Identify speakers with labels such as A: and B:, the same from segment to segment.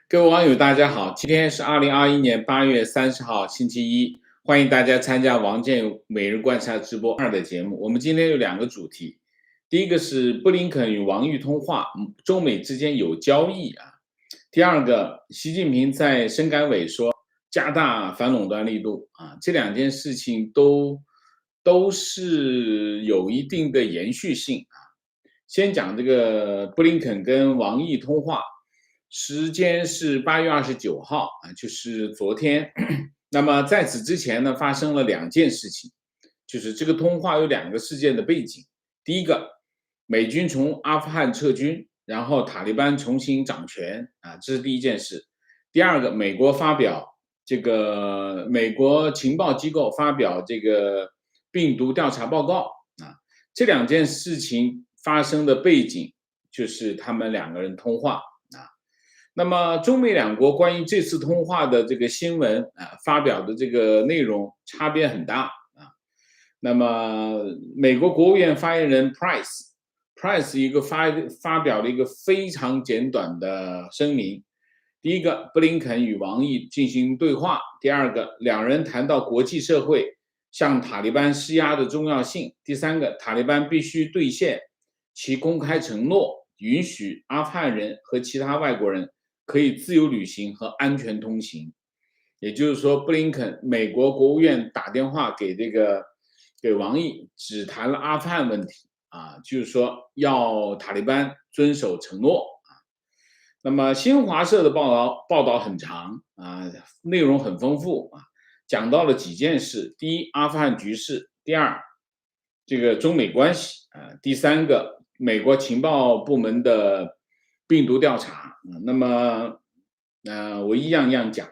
A: 各位网友，大家好，今天是2021年8月30号，星期一，欢迎大家参加王建每日观察直播2的节目。我们今天有2个主题，第一个是布林肯与王毅通话，中美之间有交易啊。第二个，习近平在深改委说加大反垄断力度啊，这2件事情都是有一定的延续性啊。先讲这个布林肯跟王毅通话。时间是8月29号啊，就是昨天。那么在此之前呢，发生了2件事情，就是这个通话有2个事件的背景。第一个，美军从阿富汗撤军，然后塔利班重新掌权啊，这是第一件事。第二个，美国情报机构发表这个病毒调查报告啊，这2件事情发生的背景就是他们2个人通话。那么中美2国关于这次通话的这个新闻啊，发表的这个内容差别很大啊。那么美国国务院发言人 Price 发表了一个非常简短的声明。第一个，布林肯与王毅进行对话；第二个，2人谈到国际社会向塔利班施压的重要性；第三个，塔利班必须兑现其公开承诺，允许阿富汗人和其他外国人可以自由旅行和安全通行。也就是说，布林肯美国国务院打电话给王毅，只谈了阿富汗问题啊，就是说要塔利班遵守承诺啊。那么新华社的报道很长啊，内容很丰富啊，讲到了几件事：第一，阿富汗局势；第二，这个中美关系啊；第三个，美国情报部门的病毒调查。那么，我一样一样讲。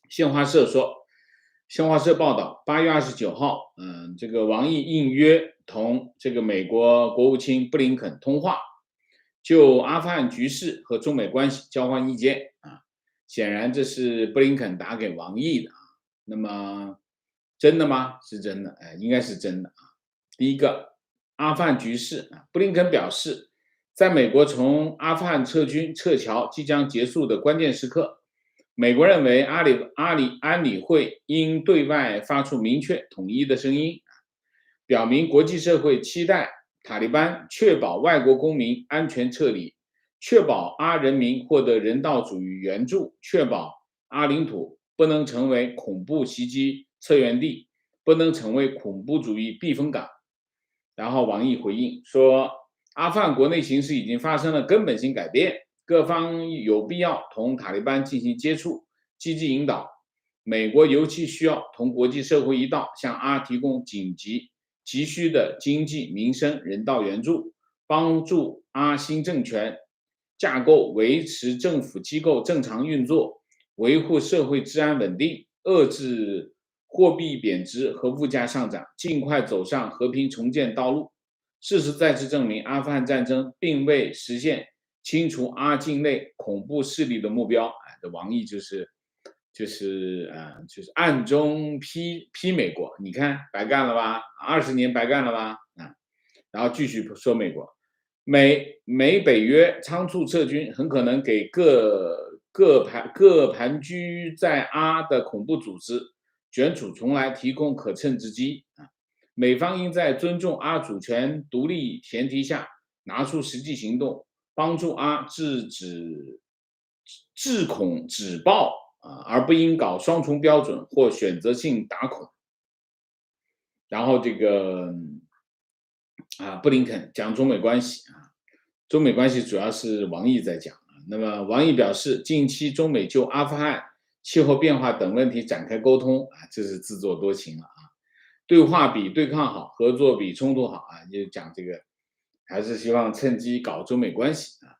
A: 新华社报道，8月29号，这个王毅应约同这个美国国务卿布林肯通话，就阿富汗局势和中美关系交换意见啊。显然这是布林肯打给王毅的啊。那么真的吗？是真的，应该是真的啊。第一个，阿富汗局势啊，布林肯表示，在美国从阿富汗撤侨即将结束的关键时刻，美国认为安理会应对外发出明确统一的声音，表明国际社会期待塔利班确保外国公民安全撤离，确保阿人民获得人道主义援助，确保阿领土不能成为恐怖袭击策源地，不能成为恐怖主义避风港。然后王毅回应说，阿富汗国内形势已经发生了根本性改变，各方有必要同塔利班进行接触，积极引导。美国尤其需要同国际社会一道，向阿提供急需的经济、民生、人道援助，帮助阿新政权架构维持政府机构正常运作，维护社会治安稳定，遏制货币贬值和物价上涨，尽快走上和平重建道路。事实再次证明，阿富汗战争并未实现清除阿境内恐怖势力的目标。这王毅就是暗中批美国，你看白干了吧，20年白干了吧啊。然后继续说美国，美北约仓促撤军，很可能给各盘踞在阿的恐怖组织卷土重来提供可乘之机啊。美方应在尊重阿主权独立前提下，拿出实际行动，帮助阿制恐止暴啊，而不应搞双重标准或选择性打恐。然后布林肯讲中美关系啊，中美关系主要是王毅在讲啊。那么王毅表示，近期中美就阿富汗、气候变化等问题展开沟通啊，这是自作多情了啊。对话比对抗好，合作比冲突好啊，就讲这个，还是希望趁机搞中美关系啊。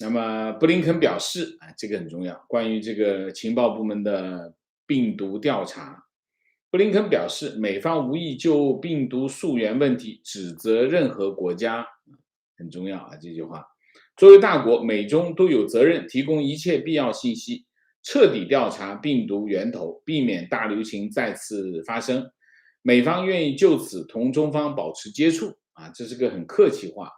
A: 那么布林肯表示啊，这个很重要，关于这个情报部门的病毒调查。布林肯表示，美方无意就病毒溯源问题指责任何国家，很重要啊，这句话。作为大国，美中都有责任提供一切必要信息，彻底调查病毒源头，避免大流行再次发生。美方愿意就此同中方保持接触啊，这是个很客气话。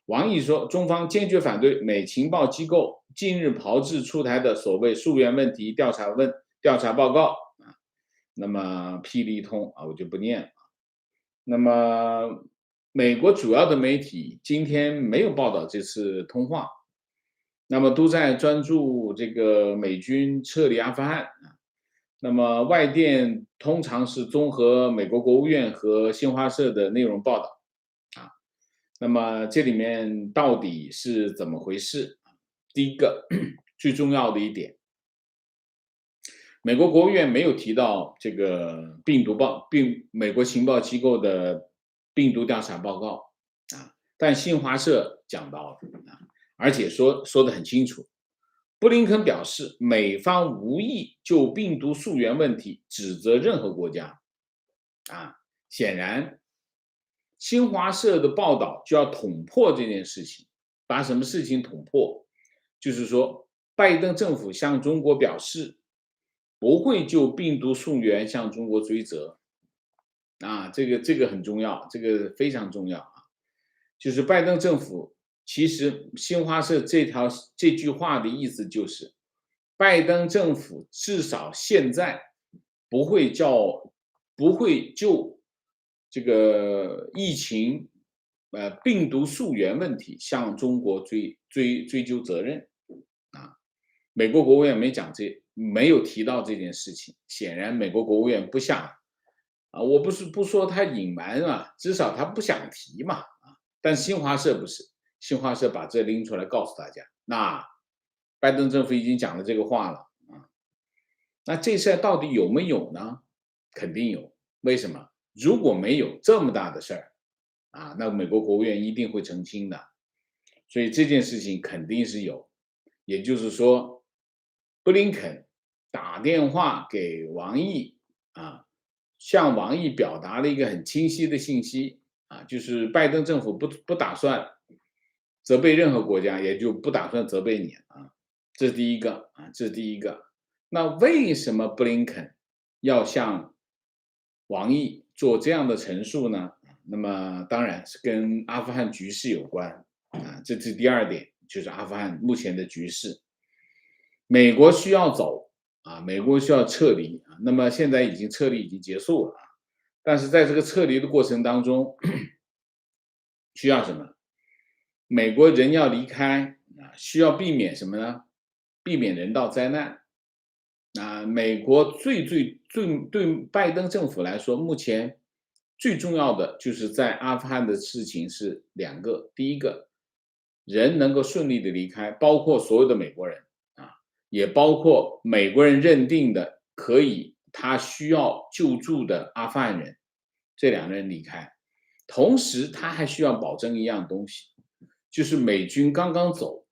A: 王毅说，中方坚决反对美情报机构近日炮制出台的所谓溯源问题调查报告啊。那么霹雳一通啊，我就不念了。那么美国主要的媒体今天没有报道这次通话，那么都在专注这个美军撤离阿富汗啊。那么外电通常是综合美国国务院和新华社的内容报道啊。那么这里面到底是怎么回事？第一个最重要的一点，美国国务院没有提到这个美国情报机构的病毒调查报告啊，但新华社讲到了啊，而且说得很清楚。布林肯表示，美方无意就病毒溯源问题指责任何国家啊。显然，新华社的报道就要捅破这件事情，把什么事情捅破？就是说，拜登政府向中国表示，不会就病毒溯源向中国追责啊，这个很重要，这个非常重要啊。就是拜登政府，其实新华社这句话的意思就是，拜登政府至少现在不会不会就这个疫情病毒溯源问题向中国追究责任啊。美国国务院没有提到这件事情，显然美国国务院不想啊，我不说他隐瞒啊，至少他不想提嘛啊。但新华社不是，新华社把这拎出来告诉大家，那拜登政府已经讲了这个话了啊。那这事儿到底有没有呢？肯定有，为什么？如果没有这么大的事儿啊，那美国国务院一定会澄清的。所以这件事情肯定是有，也就是说，布林肯打电话给王毅啊，向王毅表达了一个很清晰的信息啊，就是拜登政府不打算责备任何国家，也就不打算责备你啊。这是第一个啊，这是第一个。那为什么布林肯要向王毅做这样的陈述呢？那么当然是跟阿富汗局势有关啊，这是第二点，就是阿富汗目前的局势。美国需要走啊，美国需要撤离啊，那么现在撤离已经结束了啊，但是在这个撤离的过程当中，需要什么？美国人要离开啊，需要避免什么呢？避免人道灾难。啊，美国对拜登政府来说，目前最重要的就是在阿富汗的事情是两个，第一个，人能够顺利的离开，包括所有的美国人啊，也包括美国人认定的他需要救助的阿富汗人，这两个人离开，同时他还需要保证一样东西，就是美军刚刚走，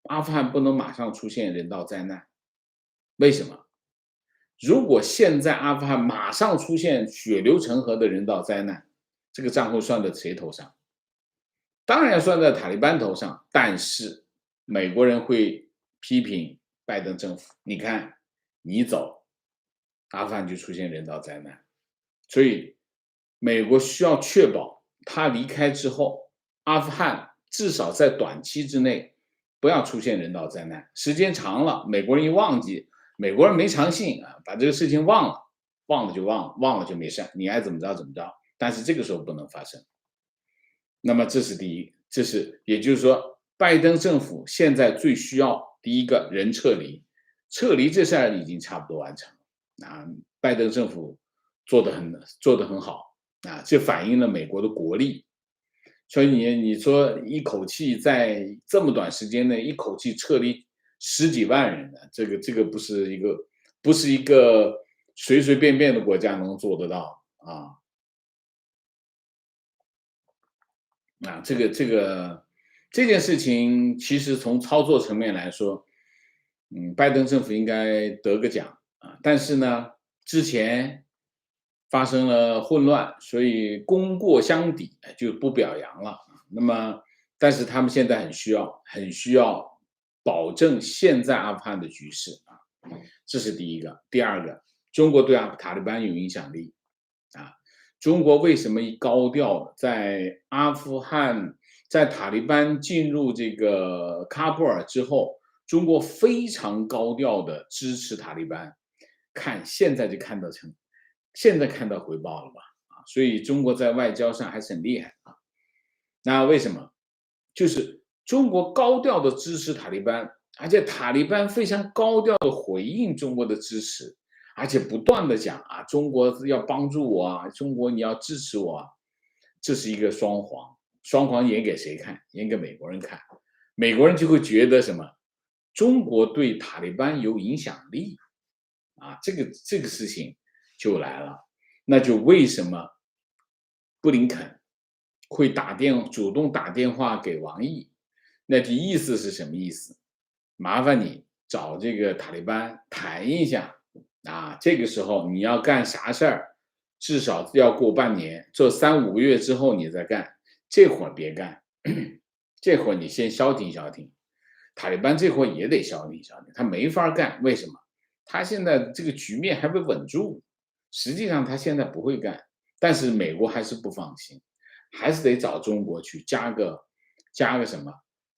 A: 阿富汗不能马上出现人道灾难，为什么？如果现在阿富汗马上出现血流成河的人道灾难，这个账会算在谁头上？当然要算在塔利班头上，但是美国人会批评拜登政府，你看你走，阿富汗就出现人道灾难，所以美国需要确保他离开之后，阿富汗至少在短期之内不要出现人道灾难，时间长了，美国人一忘记。美国人没长性啊，把这个事情忘了，忘了就忘了，忘了就没事，你爱怎么着怎么着。但是这个时候不能发生。那么这是第一，也就是说，拜登政府现在最需要第一个人撤离，撤离这事儿已经差不多完成了啊。拜登政府做得很好啊，这反映了美国的国力。所以你说一口气在这么短时间内一口气撤离十几万人的，这个不是一个随随便便的国家能做得到啊。这件事情其实从操作层面来说，拜登政府应该得个奖啊。但是呢，之前发生了混乱，所以功过相抵，就不表扬了。那么，但是他们现在很需要保证现在阿富汗的局势啊，这是第一个。第二个，中国对塔利班有影响力啊。中国为什么高调在阿富汗在塔利班进入这个喀布尔之后，中国非常高调的支持塔利班，现在就现在看到回报了吧？所以中国在外交上还是很厉害啊。那为什么？就是中国高调的支持塔利班，而且塔利班非常高调的回应中国的支持，而且不断的讲啊，中国要帮助我啊，中国你要支持我啊，这是一个双簧，双簧演给谁看？演给美国人看，美国人就会觉得什么？中国对塔利班有影响力啊，这个事情就来了，那就为什么布林肯会主动打电话给王毅？那的意思是什么意思？麻烦你找这个塔利班谈一下啊，这个时候你要干啥事儿，至少要过半年，做3、5个月之后你再干，这会儿别干，这会儿你先消停消停。塔利班这会儿也得消停消停，他没法干，为什么？他现在这个局面还没稳住，实际上他现在不会干，但是美国还是不放心，还是得找中国去加个什么，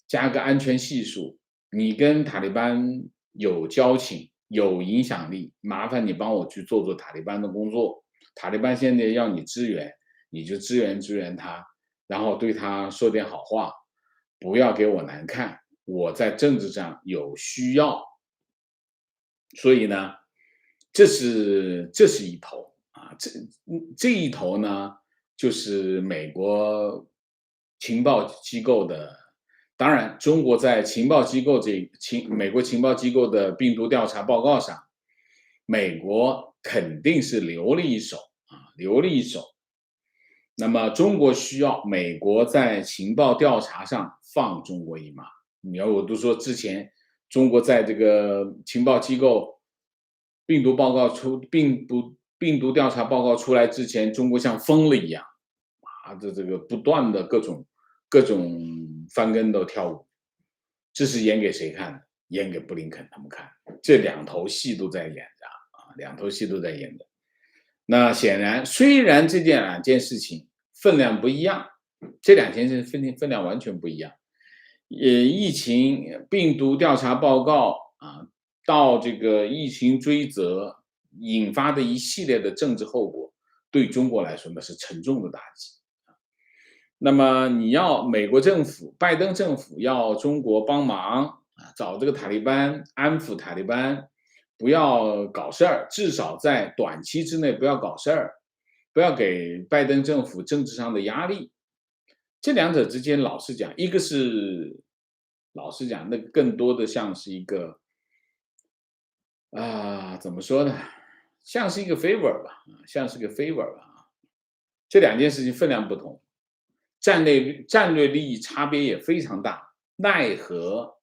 A: 加个安全系数。你跟塔利班有交情、有影响力，麻烦你帮我去做塔利班的工作。塔利班现在要你支援，你就支援他，然后对他说点好话，不要给我难看。我在政治上有需要，所以呢，这是一头啊，这一头呢，就是美国情报机构的。当然，中国在情报机构美国情报机构的病毒调查报告上，美国肯定是留了一手啊，留了一手。那么中国需要美国在情报调查上放中国一马。我都说之前中国在这个情报机构病毒调查报告出来之前，中国像疯了一样啊，这个不断的各种翻跟斗跳舞，这是演给谁看的？演给布林肯他们看，这两头戏都在演着啊，两头戏都在演着。那显然，虽然这两件事情分量不一样，这两件事分量完全不一样。疫情病毒调查报告啊，到这个疫情追责引发的一系列的政治后果，对中国来说那是沉重的打击。那么你要美国政府、拜登政府要中国帮忙啊，找这个塔利班安抚塔利班，不要搞事儿，至少在短期之内不要搞事儿，不要给拜登政府政治上的压力。这两者之间，老实讲，一个是老实讲，那更多的像是一个怎么说呢？像是一个 favor 吧，像是个 favor 吧啊。这两件事情分量不同，战略利益差别也非常大。奈何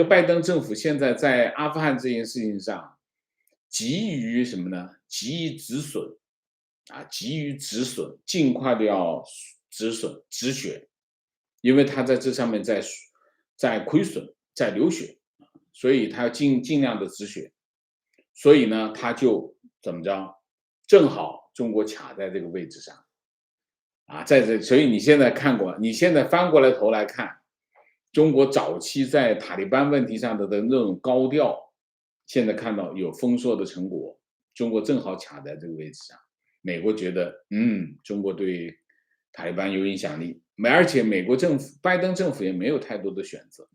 A: 拜登政府现在在阿富汗这件事情上急于什么呢？急于止损啊，急于止损，尽快的要止血，因为他在这上面在亏损，在流血，所以他要尽量的止血。所以呢，他就怎么着？正好中国卡在这个位置上啊，所以你现在翻过来头来看，中国早期在塔利班问题上的那种高调，现在看到有丰硕的成果，中国正好卡在这个位置上。美国觉得，中国对塔利班有影响力，而且美国政府、拜登政府也没有太多的选择，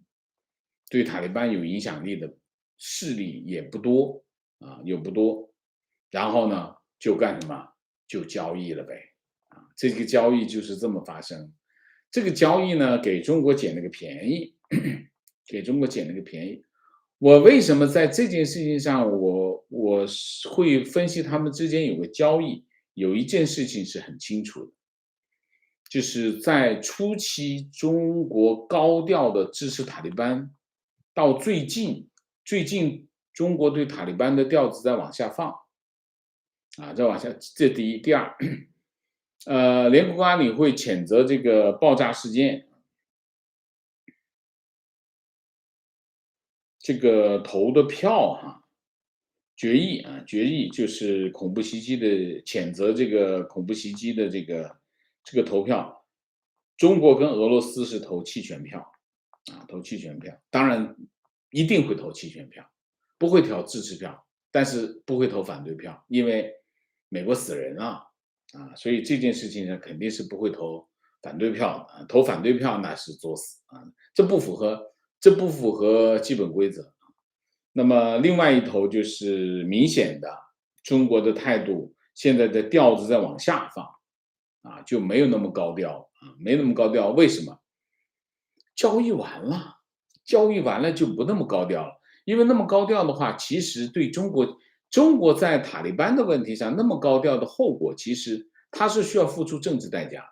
A: 对塔利班有影响力的势力也不多啊，也不多。然后呢，就干什么？就交易了呗，啊，这个交易就是这么发生。这个交易呢，给中国捡了个便宜，给中国捡了个便宜。我为什么在这件事情上，我会分析他们之间有个交易？有一件事情是很清楚的，就是在初期中国高调的支持塔利班，到最近中国对塔利班的调子在往下放，啊，再往下，这第一，第二，联合国安理会谴责这个爆炸事件，这个投的票决议就是恐怖袭击的谴责，这个恐怖袭击的这个投票，中国跟俄罗斯是投弃权票投弃权票，当然一定会投弃权票，不会投支持票，但是不会投反对票，因为美国死人了所以这件事情上肯定是不会投反对票的投反对票那是作死这不符合基本规则。那么另外一头就是明显的中国的态度，现在的调子在往下放就没有那么高调没那么高调。为什么？交易完了，交易完了就不那么高调了，因为那么高调的话，其实对中国在塔利班的问题上那么高调的后果，其实他是需要付出政治代价，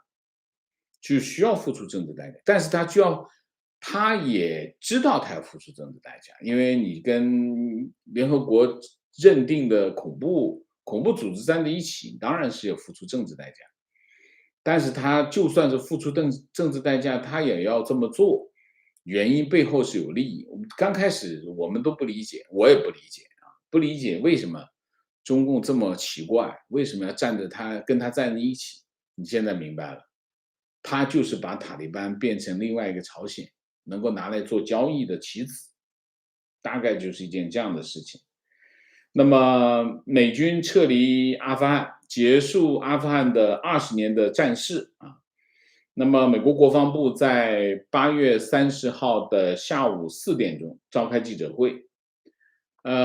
A: 就需要付出政治代价，但是他也知道他要付出政治代价，因为你跟联合国认定的恐怖组织站在一起，当然是要付出政治代价。但是他就算是付出政治代价，他也要这么做，原因背后是有利益。刚开始我们都不理解，我也不理解不理解为什么中共这么奇怪，为什么要跟他站在一起？你现在明白了，他就是把塔利班变成另外一个朝鲜，能够拿来做交易的棋子，大概就是一件这样的事情。那么美军撤离阿富汗，结束阿富汗的20年的战事那么美国国防部在8月30号的下午4点钟召开记者会，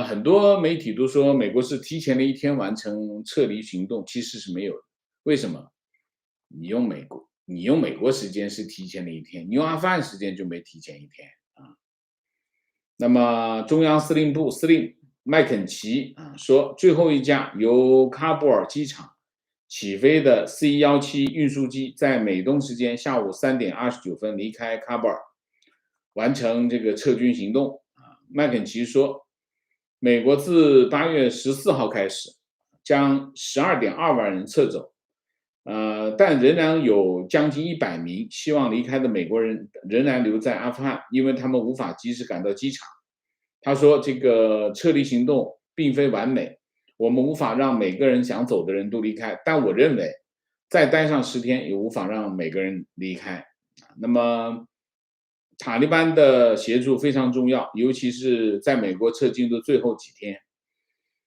A: 很多媒体都说美国是提前了一天完成撤离行动，其实是没有的。为什么？你用美国时间是提前了一天，你用阿富汗时间就没提前一天那么中央司令部司令麦肯齐说，最后一架由喀布尔机场起飞的 C-17运输机在美东时间下午3点29分离开喀布尔，完成这个撤军行动麦肯齐说，美国自8月14号开始将12.2万人撤走，但仍然有将近100名希望离开的美国人仍然留在阿富汗，因为他们无法及时赶到机场。他说，这个撤离行动并非完美，我们无法让每个人想走的人都离开，但我认为再待上10天也无法让每个人离开。那么塔利班的协助非常重要，尤其是在美国撤军的最后几天。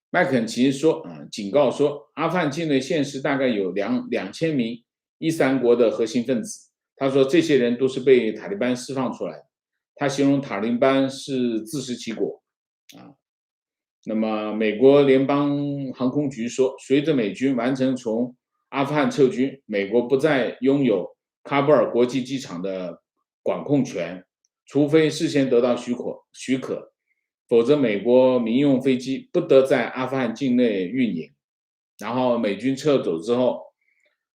A: 麦肯齐说，警告说，阿富汗境内现实大概有2000名伊斯兰国的核心分子。他说，这些人都是被塔利班释放出来的。他形容塔利班是自食其果那么美国联邦航空局说，随着美军完成从阿富汗撤军，美国不再拥有喀布尔国际机场的管控权，除非事先得到许可，否则美国民用飞机不得在阿富汗境内运营。然后美军撤走之后，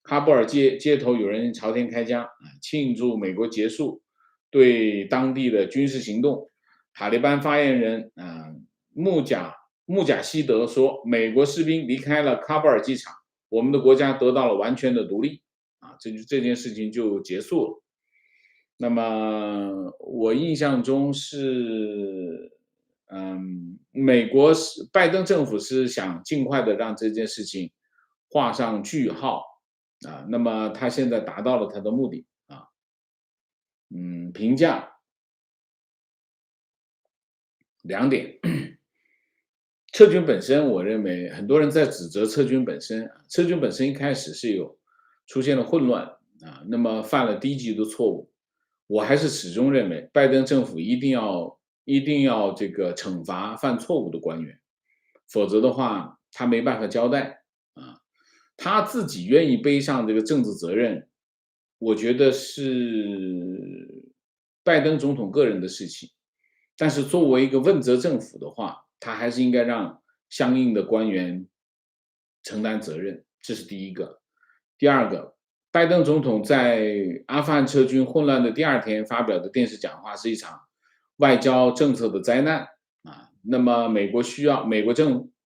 A: 喀布尔街头有人朝天开枪庆祝美国结束对当地的军事行动。塔利班发言人穆贾希德说，美国士兵离开了喀布尔机场，我们的国家得到了完全的独立这件事情就结束了。那么我印象中是美国拜登政府是想尽快的让这件事情画上句号那么他现在达到了他的目的评价2点。撤军本身，我认为很多人在指责撤军本身，撤军本身一开始是出现了混乱那么犯了低级的错误。我还是始终认为，拜登政府一定要这个惩罚犯错误的官员，否则的话他没办法交代他自己愿意背上这个政治责任，我觉得是拜登总统个人的事情。但是作为一个问责政府的话，他还是应该让相应的官员承担责任，这是第一个。第二个，拜登总统在阿富汗撤军混乱的第2天发表的电视讲话是一场外交政策的灾难那么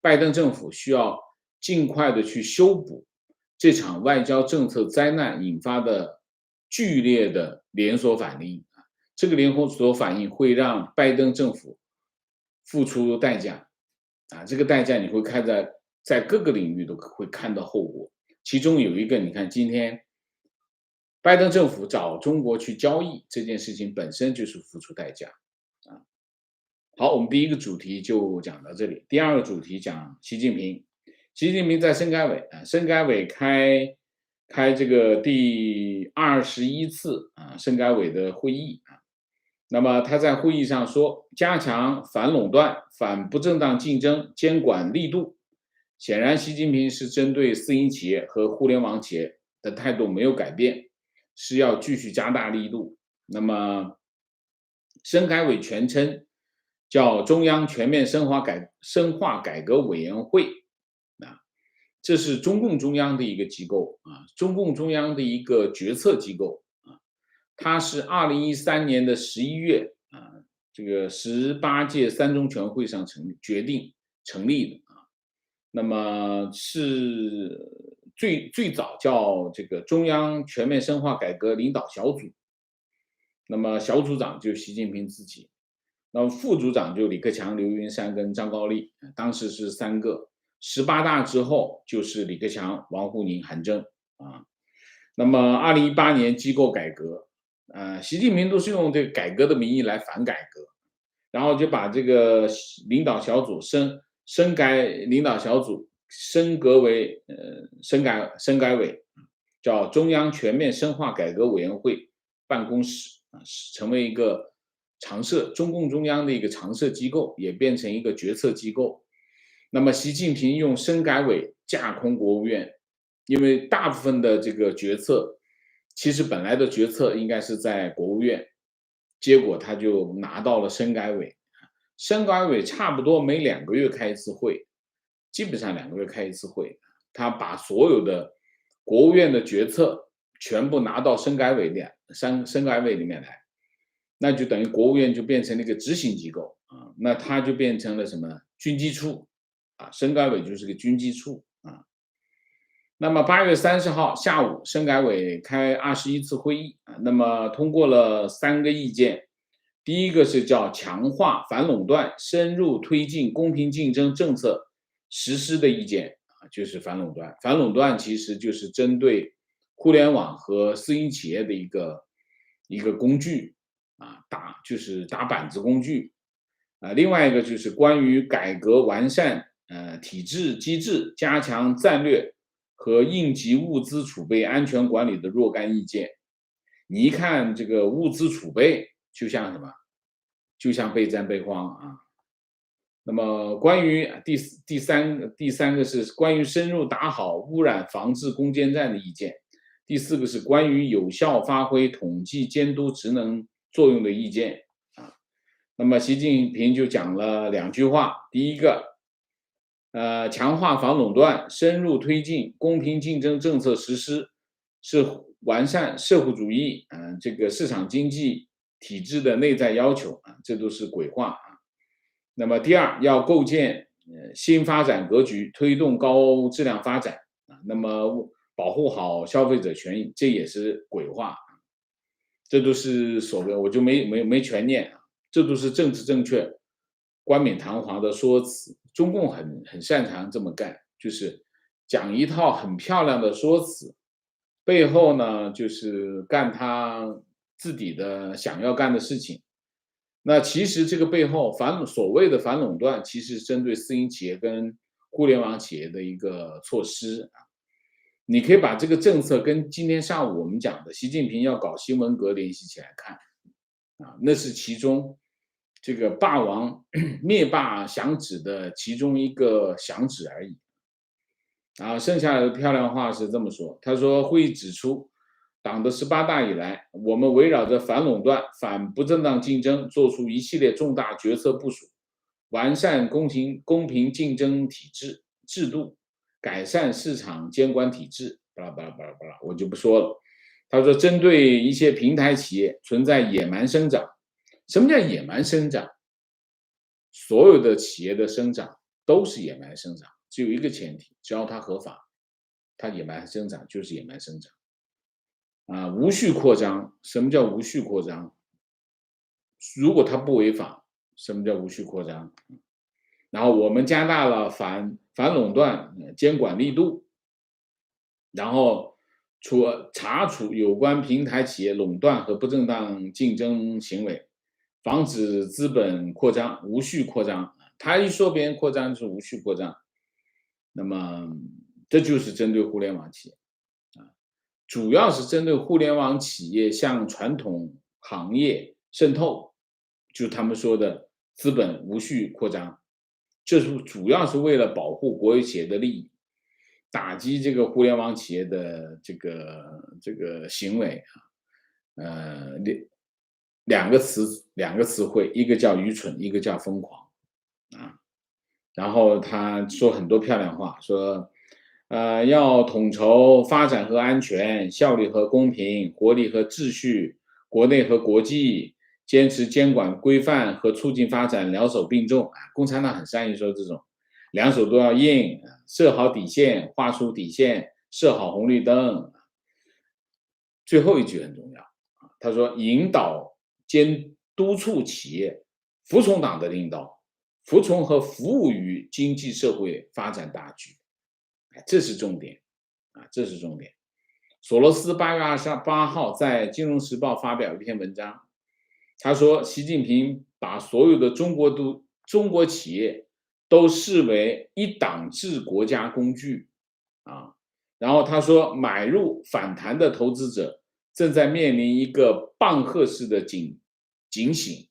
A: 拜登政府需要尽快的去修补这场外交政策灾难引发的剧烈的连锁反应这个连锁反应会让拜登政府付出代价这个代价你会看在各个领域都会看到后果。其中有一个，你看今天拜登政府找中国去交易这件事情本身就是付出代价啊。好，我们第一个主题就讲到这里。第二个主题讲习近平。习近平在深改委深改委开这个第21次深改委的会议啊。那么他在会议上说，加强反垄断、反不正当竞争监管力度。显然，习近平是针对私营企业和互联网企业的态度没有改变，是要继续加大力度。那么，深改委全称叫中央全面深化改革委员会啊，这是中共中央的一个机构啊，中共中央的一个决策机构啊，它是2013年的11月啊，这个18届三中全会上决定成立的啊，那么是最早叫这个中央全面深化改革领导小组，那么小组长就习近平自己。那么副组长就李克强、刘云山跟张高丽，当时是3个。18大之后就是李克强、王沪宁、韩正啊。那么2018年机构改革，习近平都是用这个改革的名义来反改革，然后就把这个领导小组深改领导小组升格为深改委，叫中央全面深化改革委员会办公室啊，成为一个中共中央的一个常设机构，也变成一个决策机构。那么习近平用深改委架空国务院，因为大部分的这个决策，其实本来的决策应该是在国务院，结果他就拿到了深改委。深改委差不多每2个月开一次会，基本上2个月开一次会，他把所有的国务院的决策全部拿到深改委里面来。那就等于国务院就变成了一个执行机构啊，那它就变成了什么军机处啊，深改委就是个军机处啊。那么8月30号下午，深改委开21次会议啊，那么通过了3个意见。第一个是叫强化反垄断，深入推进公平竞争政策实施的意见啊，就是反垄断。反垄断其实就是针对互联网和私营企业的一个工具。就是打板子工具，另外一个就是关于改革完善体制机制，加强战略和应急物资储备安全管理的若干意见。你一看这个物资储备，就像什么？就像备战备荒啊。那么关于第三个是关于深入打好污染防治攻坚战的意见。第4个是关于有效发挥统计监督职能作用的意见啊。那么习近平就讲了2句话，第一个，强化反垄断，深入推进公平竞争政策实施，是完善社会主义这个市场经济体制的内在要求啊，这都是鬼话啊。那么第2，要构建新发展格局，推动高质量发展啊。那么保护好消费者权益，这也是鬼话。这都是所谓，我就没全念啊，这都是政治正确、冠冕堂皇的说辞。中共很擅长这么干，就是讲一套很漂亮的说辞，背后呢就是干他自己的想要干的事情。那其实这个背后所谓的反垄断，其实是针对私营企业跟互联网企业的一个措施啊。你可以把这个政策跟今天上午我们讲的习近平要搞新文革联系起来看啊，那是其中这个霸王灭霸响指的其中一个响指而已。剩下的漂亮话是这么说，他说会议指出，党的18大以来，我们围绕着反垄断、反不正当竞争，做出一系列重大决策部署，完善公平竞争制度，改善市场监管体制，巴拉巴拉巴拉巴拉，我就不说了。他说，针对一些平台企业存在野蛮生长，什么叫野蛮生长？所有的企业的生长都是野蛮生长，只有一个前提，只要它合法，它野蛮生长就是野蛮生长。无序扩张，什么叫无序扩张？如果它不违法，什么叫无序扩张？然后我们加大了反垄断监管力度，然后查处有关平台企业垄断和不正当竞争行为，防止资本扩张、无序扩张。他一说别人扩张就是无序扩张，那么这就是针对互联网企业啊，主要是针对互联网企业向传统行业渗透，就他们说的资本无序扩张，这是主要是为了保护国有企业的利益。打击这个互联网企业的这个行为啊，两个词汇，一个叫愚蠢，一个叫疯狂啊。然后他说很多漂亮话，说要统筹发展和安全，效率和公平，活力和秩序，国内和国际，坚持监管规范和促进发展两手并重。共产党很善于说这种。两手都要硬，设好底线，画出底线，设好红绿灯。最后一句很重要，他说引导监督促企业服从党的领导，服从和服务于经济社会发展大局。这是重点这是重点。索罗斯8月28号在《金融时报》发表一篇文章，他说习近平把所有的中国企业都视为一党制国家工具然后他说买入反弹的投资者正在面临一个棒喝式的警醒，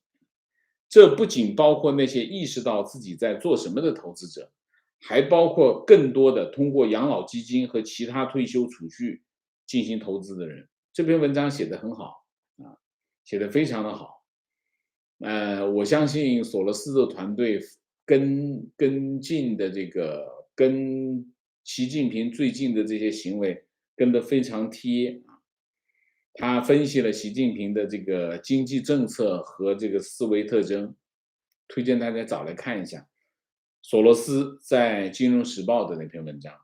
A: 这不仅包括那些意识到自己在做什么的投资者，还包括更多的通过养老基金和其他退休储蓄进行投资的人。这篇文章写得很好写得非常的好。我相信索罗斯的团队跟进的跟习近平最近的这些行为跟得非常贴他分析了习近平的这个经济政策和这个思维特征，推荐大家找来看一下索罗斯在《金融时报》的那篇文章。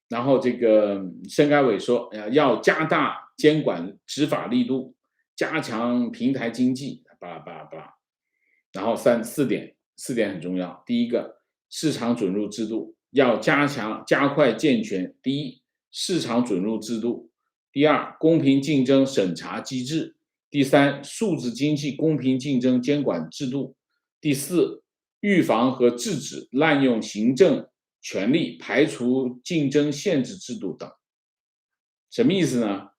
A: 然后这个深改委说要加大监管执法力度，加强平台经济，巴拉巴拉巴拉。然后四点很重要。第一个，市场准入制度要加快健全。第一，市场准入制度；第二，公平竞争审查机制；第三，数字经济公平竞争监管制度；第四，预防和制止滥用行政权力、排除竞争限制制度等。什么意思呢？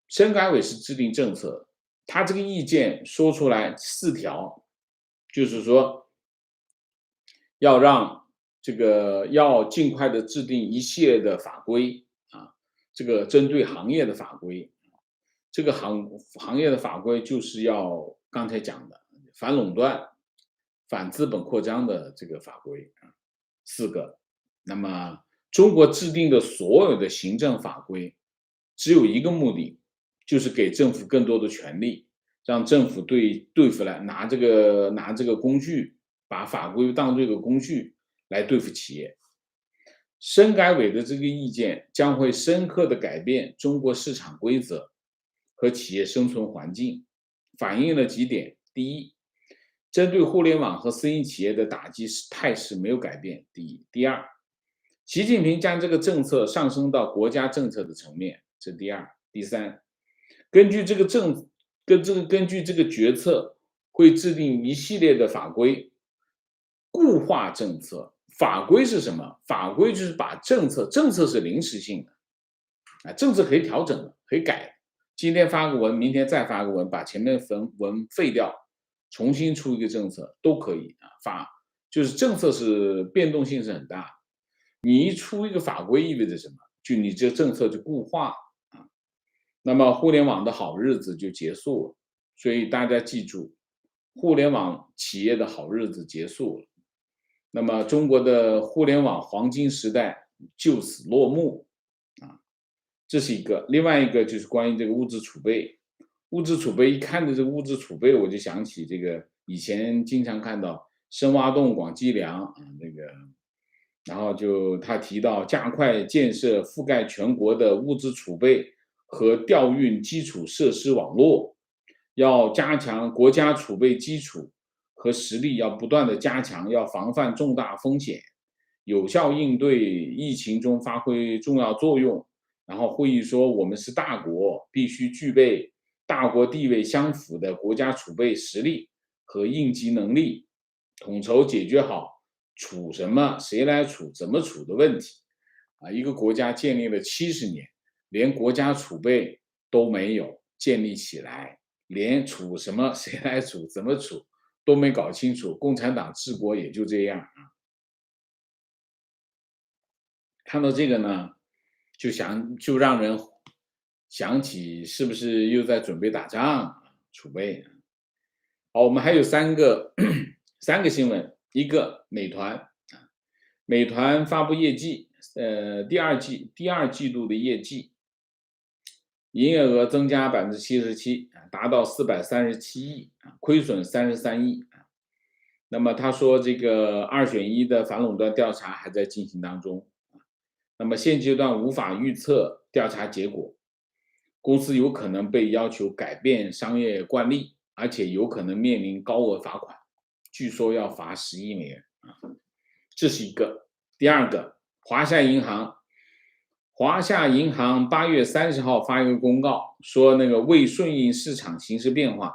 A: 深改委是制定政策，他这个意见说出来4条，就是说要尽快的制定一系列的法规这个针对行业的法规。这个行业的法规就是要刚才讲的反垄断、反资本扩张的这个法规4个。那么中国制定的所有的行政法规只有一个目的，就是给政府更多的权利，让政府对付来拿这个工具，把法规当这个工具来对付企业。深改委的这个意见将会深刻的改变中国市场规则和企业生存环境，反映了几点。第一，针对互联网和私营企业的打击态势没有改变。第一。第二，习近平将这个政策上升到国家政策的层面，这第二。第三，根据这个决策，会制定一系列的法规，固化政策。法规是什么？法规就是把政策是临时性的政策可以调整的，可以改。今天发个文，明天再发个文，把前面文废掉，重新出一个政策都可以就是政策是变动性是很大。你一出一个法规意味着什么？就你这政策就固化那么互联网的好日子就结束了。所以大家记住，互联网企业的好日子结束了。那么中国的互联网黄金时代就此落幕这是一个。另外一个就是关于这个物资储备。物资储备一看着这个物资储备，我就想起这个以前经常看到深挖洞广积粮然后就他提到加快建设覆盖全国的物资储备和调运基础设施网络，要加强国家储备基础和实力，要不断的加强，要防范重大风险，有效应对疫情中发挥重要作用。然后会议说，我们是大国，必须具备大国地位相符的国家储备实力和应急能力，统筹解决好处什么、谁来处、怎么处的问题。一个国家建立了70年，连国家储备都没有建立起来，连处什么、谁来处、怎么处都没搞清楚，共产党治国也就这样啊。看到这个呢，就让人想起是不是又在准备打仗啊？储备。好，我们还有三个新闻，一个美团啊，美团发布业绩，第二季度的业绩，营业额增加77%，达到437亿啊，亏损33亿啊。那么他说这个2选1的反垄断调查还在进行当中。那么现阶段无法预测调查结果，公司有可能被要求改变商业惯例，而且有可能面临高额罚款，据说要罚10亿美元啊，这是一个。第二个，华夏银行8月30号发一个公告，说那个为顺应市场形势变化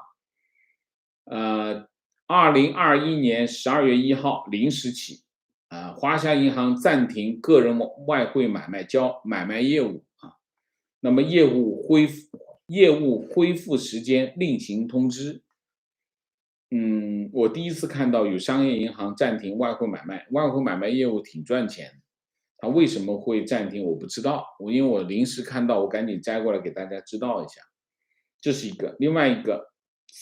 A: ，2021年12月1号0时起，华夏银行暂停个人外汇买卖业务啊，那么业务恢复时间另行通知。我第一次看到有商业银行暂停外汇买卖业务挺赚钱的，它为什么会暂停我不知道，因为我临时看到，我赶紧摘过来给大家知道一下。这是一个。另外一个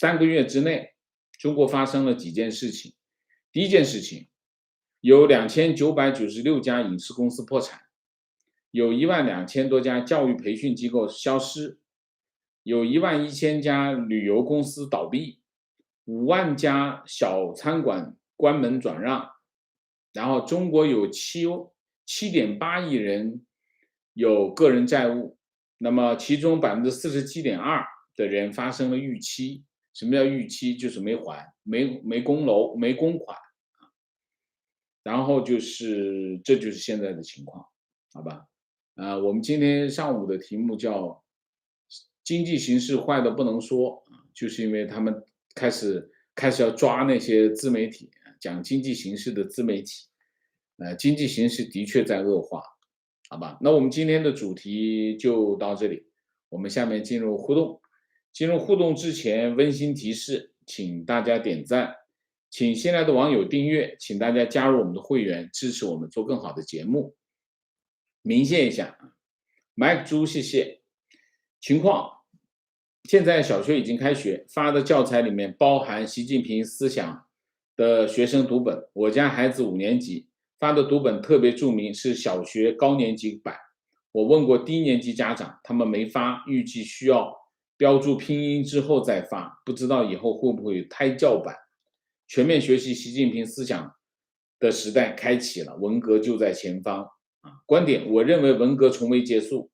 A: ，3个月之内，中国发生了几件事情。第一件事情，有2996家影视公司破产，有12000多家教育培训机构消失，有11000家旅游公司倒闭，5万家小餐馆关门转让，然后中国有7.8亿人有个人债务，那么其中47.2%的人发生了逾期。什么叫逾期？就是没还，没供楼，没供款。然后这就是现在的情况，好吧？我们今天上午的题目叫经济形势坏的不能说，就是因为他们开始要抓那些自媒体讲经济形势的自媒体，经济形势的确在恶化，好吧？那我们今天的主题就到这里，我们下面进入互动。进入互动之前，温馨提示，请大家点赞，请新来的网友订阅，请大家加入我们的会员，支持我们做更好的节目。明谢一下，Mike 猪，谢谢。情况，现在小学已经开学，发的教材里面包含习近平思想的学生读本。我家孩子5年级发的读本特别注明是小学高年级版。我问过低年级家长，他们没发，预计需要标注拼音之后再发，不知道以后会不会有胎教版。全面学习习近平思想的时代开启了，文革就在前方。观点，我认为文革从未结束，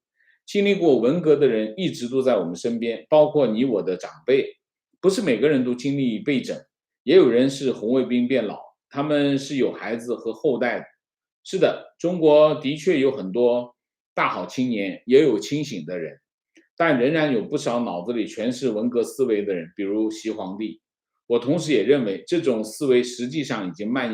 A: 经历过文革的人一直都在我们身边，包括你我的长辈。不是每个人都经历被整，也有人是红卫兵变老，他们是有孩子和后代的。是的，中国的确有很多大好青年，也有清醒的人，但仍然有不少脑子里全是文革思维的人，比如习皇帝。我同时也认为，这种思维实际上已经蔓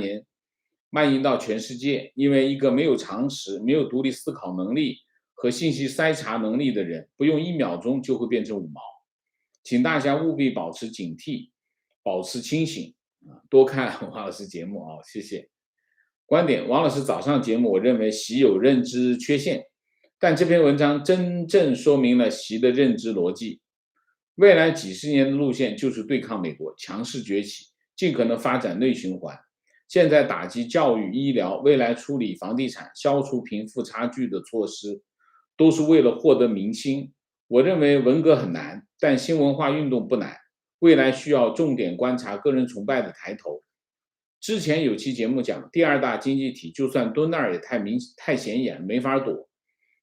A: 延到全世界，因为一个没有常识、没有独立思考能力和信息筛查能力的人，不用1秒钟就会变成五毛。请大家务必保持警惕，保持清醒，多看王老师节目啊，谢谢。观点，王老师早上节目，我认为习有认知缺陷，但这篇文章真正说明了习的认知逻辑。未来几十年的路线就是对抗美国，强势崛起，尽可能发展内循环。现在打击教育、医疗，未来处理房地产，消除贫富差距的措施，都是为了获得民心。我认为文革很难，但新文化运动不难。未来需要重点观察个人崇拜的抬头。之前有期节目讲，第2大经济体就算蹲那儿也太显眼，没法躲。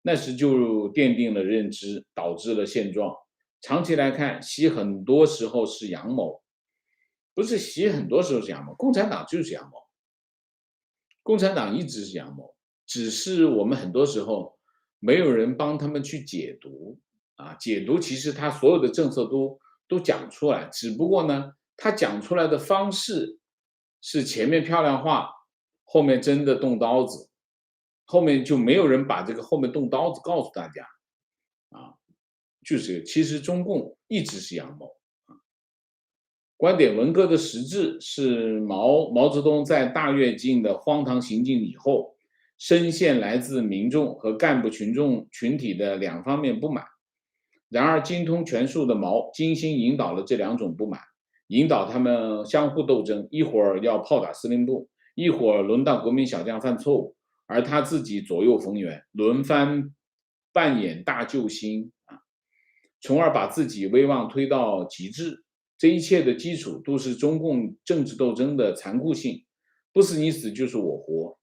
A: 那时就奠定了认知，导致了现状。长期来看，习很多时候是阳谋，不是习很多时候是阳谋，共产党就是阳谋。共产党一直是阳谋，只是我们很多时候没有人帮他们去解读啊，解读其实他所有的政策都讲出来，只不过呢，他讲出来的方式是前面漂亮话，后面真的动刀子，后面就没有人把这个后面动刀子告诉大家啊，就是其实中共一直是阳谋。观点文革的实质是毛泽东在大跃进的荒唐行径以后，深陷来自民众和干部群众群体的两方面不满。然而，精通权术的毛精心引导了这两种不满，引导他们相互斗争，一会儿要炮打司令部，一会儿轮到国民小将犯错误，而他自己左右逢源，轮番扮演大救星啊，从而把自己威望推到极致。这一切的基础都是中共政治斗争的残酷性，不是你死就是我活。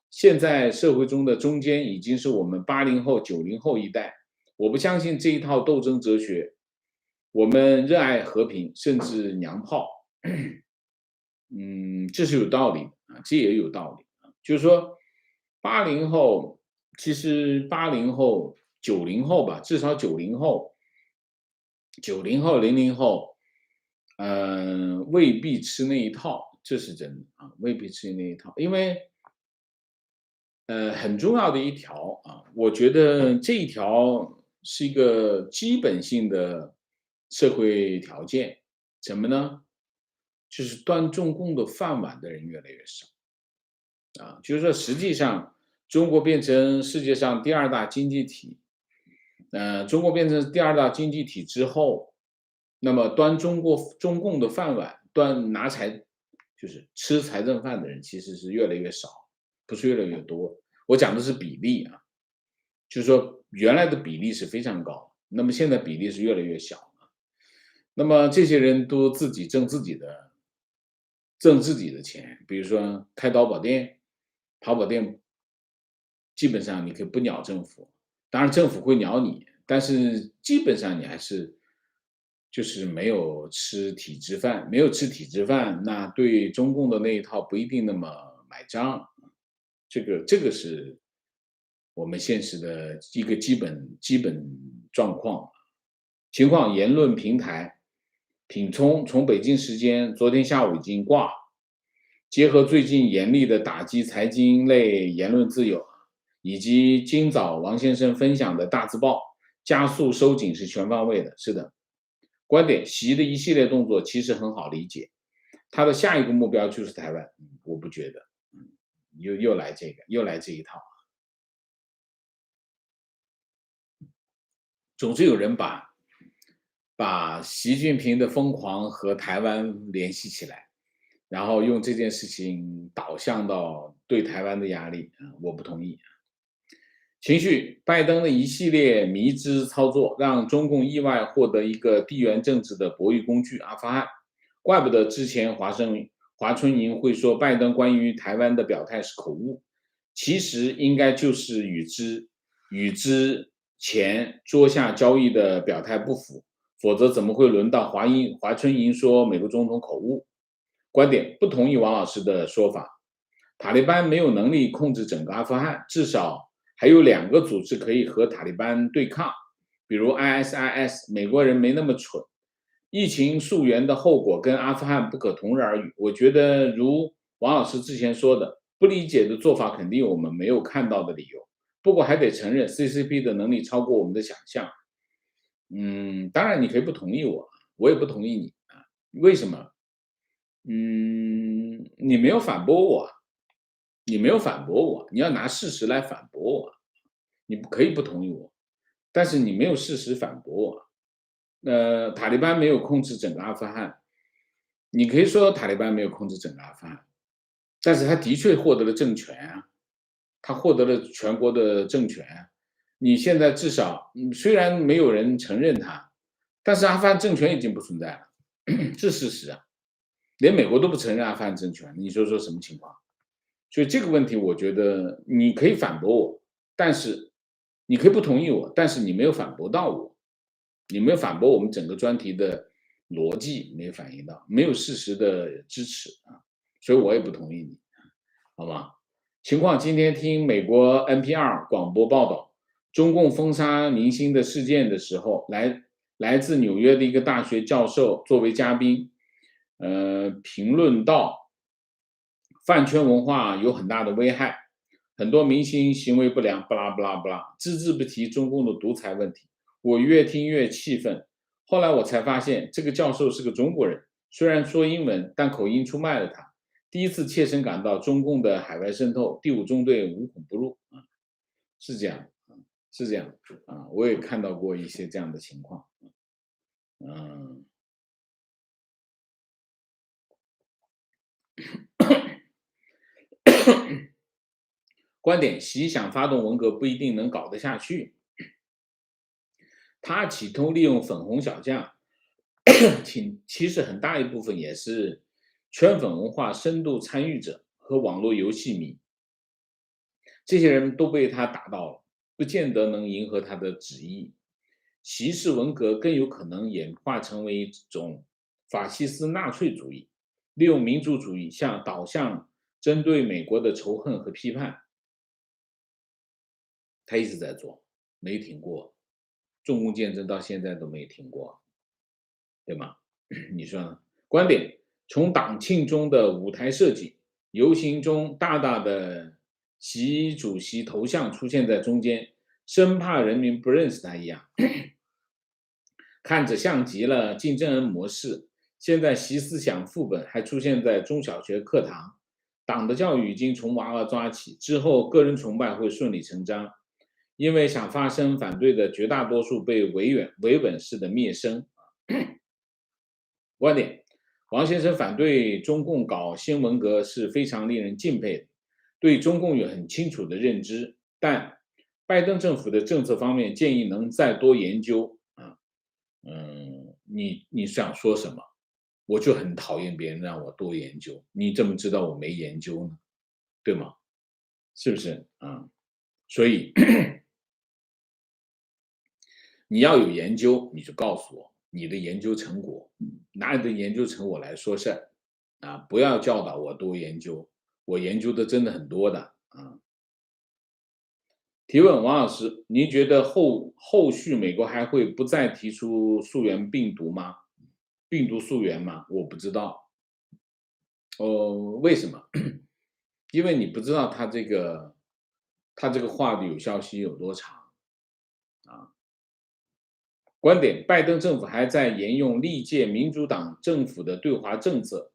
A: 现在社会中的中间已经是我们80后、90后一代，我不相信这一套斗争哲学。我们热爱和平，甚至娘炮，这是有道理的啊，这也有道理啊。就是说，80后，其实80后、90后吧，至少90后、00后，未必吃那一套，这是真的啊，未必吃那一套，因为很重要的一条啊，我觉得这一条是一个基本性的社会条件，什么呢？就是端中共的饭碗的人越来越少啊，就是说实际上中国变成世界上第二大经济体，中国变成第二大经济体之后，那么端中共的饭碗，就是吃财政饭的人其实是越来越少，不是越来越多。我讲的是比例啊，就是说原来的比例是非常高，那么现在比例是越来越小了。那么这些人都自己挣自己的钱，比如说开淘宝店，淘宝店基本上你可以不鸟政府，当然政府会鸟你，但是基本上你还是就是没有吃体制饭，没有吃体制饭，那对中共的那一套不一定那么买账，这个是我们现实的一个基本状况。情况言论平台品聪从北京时间昨天下午已经挂，结合最近严厉的打击财经类言论自由，以及今早王先生分享的大字报，加速收紧是全方位的。是的，观点习的一系列动作其实很好理解，他的下一个目标就是台湾。我不觉得，又来这个，又来这一套。总是有人把习近平的疯狂和台湾联系起来，然后用这件事情导向到对台湾的压力，我不同意。情绪，拜登的一系列迷之操作，让中共意外获得一个地缘政治的博弈工具——阿富汗。怪不得之前华春莹会说拜登关于台湾的表态是口误，其实应该就是与之前桌下交易的表态不符，否则怎么会轮到华春莹说美国总统口误？观点不同意王老师的说法，塔利班没有能力控制整个阿富汗，至少还有2个组织可以和塔利班对抗，比如 ISIS， 美国人没那么蠢。疫情溯源的后果跟阿富汗不可同日而语。我觉得如王老师之前说的，不理解的做法肯定我们没有看到的理由。不过还得承认 CCP 的能力超过我们的想象。当然你可以不同意我，我也不同意你啊。为什么？你没有反驳我，你没有反驳我，你要拿事实来反驳我。你可以不同意我，但是你没有事实反驳我。塔利班没有控制整个阿富汗，你可以说塔利班没有控制整个阿富汗，但是他的确获得了政权啊，他获得了全国的政权啊。你现在至少，虽然没有人承认他，但是阿富汗政权已经不存在了，这是事实啊。连美国都不承认阿富汗政权，你说什么情况？所以这个问题，我觉得你可以反驳我，但是你可以不同意我，但是你没有反驳到我，你没有反驳我们整个专题的逻辑，没有反映到，没有事实的支持啊，所以我也不同意你，好吗？情况今天听美国 NPR 广播报道，中共封杀明星的事件的时候，来自纽约的一个大学教授作为嘉宾，评论到饭圈文化有很大的危害，很多明星行为不良，不拉不拉不拉，只字不提中共的独裁问题。我越听越气愤。后来我才发现，这个教授是个中国人，虽然说英文，但口音出卖了他。第一次切身感到中共的海外渗透，第5中队无孔不入啊，是这样啊，是这样啊，我也看到过一些这样的情况。嗯，观点：习想发动文革不一定能搞得下去，他企图利用粉红小将，其实很大一部分也是圈粉文化深度参与者和网络游戏迷，这些人都被他打到了，不见得能迎合他的旨意。习式文革更有可能演化成为一种法西斯纳粹主义，利用民族主义导向针对美国的仇恨和批判。他一直在做，没停过。中共建政到现在都没停过，对吗？你说呢？观点：从党庆中的舞台设计，游行中大大的习主席头像出现在中间，生怕人民不认识他一样，看着像极了金正恩模式。现在习思想副本还出现在中小学课堂，党的教育已经从娃娃抓起，之后个人崇拜会顺理成章。因为想发声反对的绝大多数被维稳式的灭声。观点：王先生反对中共搞新文革是非常令人敬佩的，对中共有很清楚的认知，但拜登政府的政策方面建议能再多研究啊。你想说什么？我就很讨厌别人让我多研究，你怎么知道我没研究呢？对吗？是不是啊？所以你要有研究，你就告诉我你的研究成果，拿你的研究成果来说事儿啊！不要教导我多研究，我研究的真的很多的啊。提问：王老师，您觉得后续美国还会不再提出溯源病毒吗？病毒溯源吗？我不知道。为什么？因为你不知道它这个话的有效期有多长啊。观点：拜登政府还在沿用历届民主党政府的对华政策，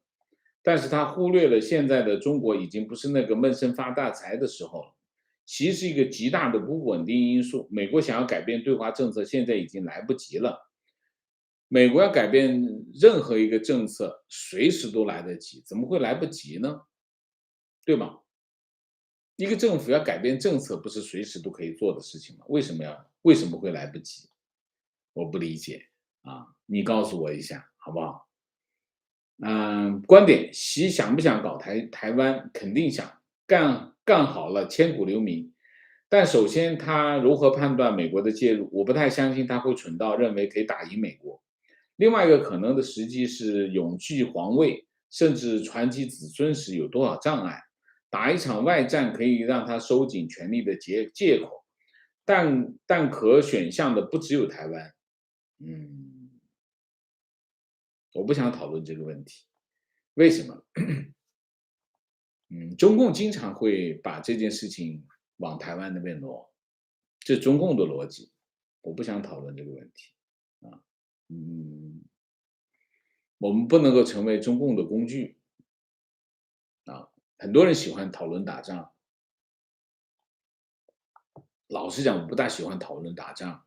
A: 但是他忽略了现在的中国已经不是那个闷声发大财的时候了。其是一个极大的不稳定因素，美国想要改变对华政策，现在已经来不及了。美国要改变任何一个政策，随时都来得及，怎么会来不及呢？对吗？一个政府要改变政策，不是随时都可以做的事情吗？为什么会来不及？我不理解啊，你告诉我一下好不好？观点：习想不想搞台湾？肯定想，干好了千古留名。但首先，他如何判断美国的介入？我不太相信他会蠢到认为可以打赢美国。另外一个可能的时机是永续皇位，甚至传其子孙时有多少障碍？打一场外战可以让他收紧权力的借口，但可选项的不只有台湾。我不想讨论这个问题，为什么？中共经常会把这件事情往台湾那边挪，这是中共的逻辑，我不想讨论这个问题啊。嗯，我们不能够成为中共的工具啊。很多人喜欢讨论打仗，老实讲，我不大喜欢讨论打仗。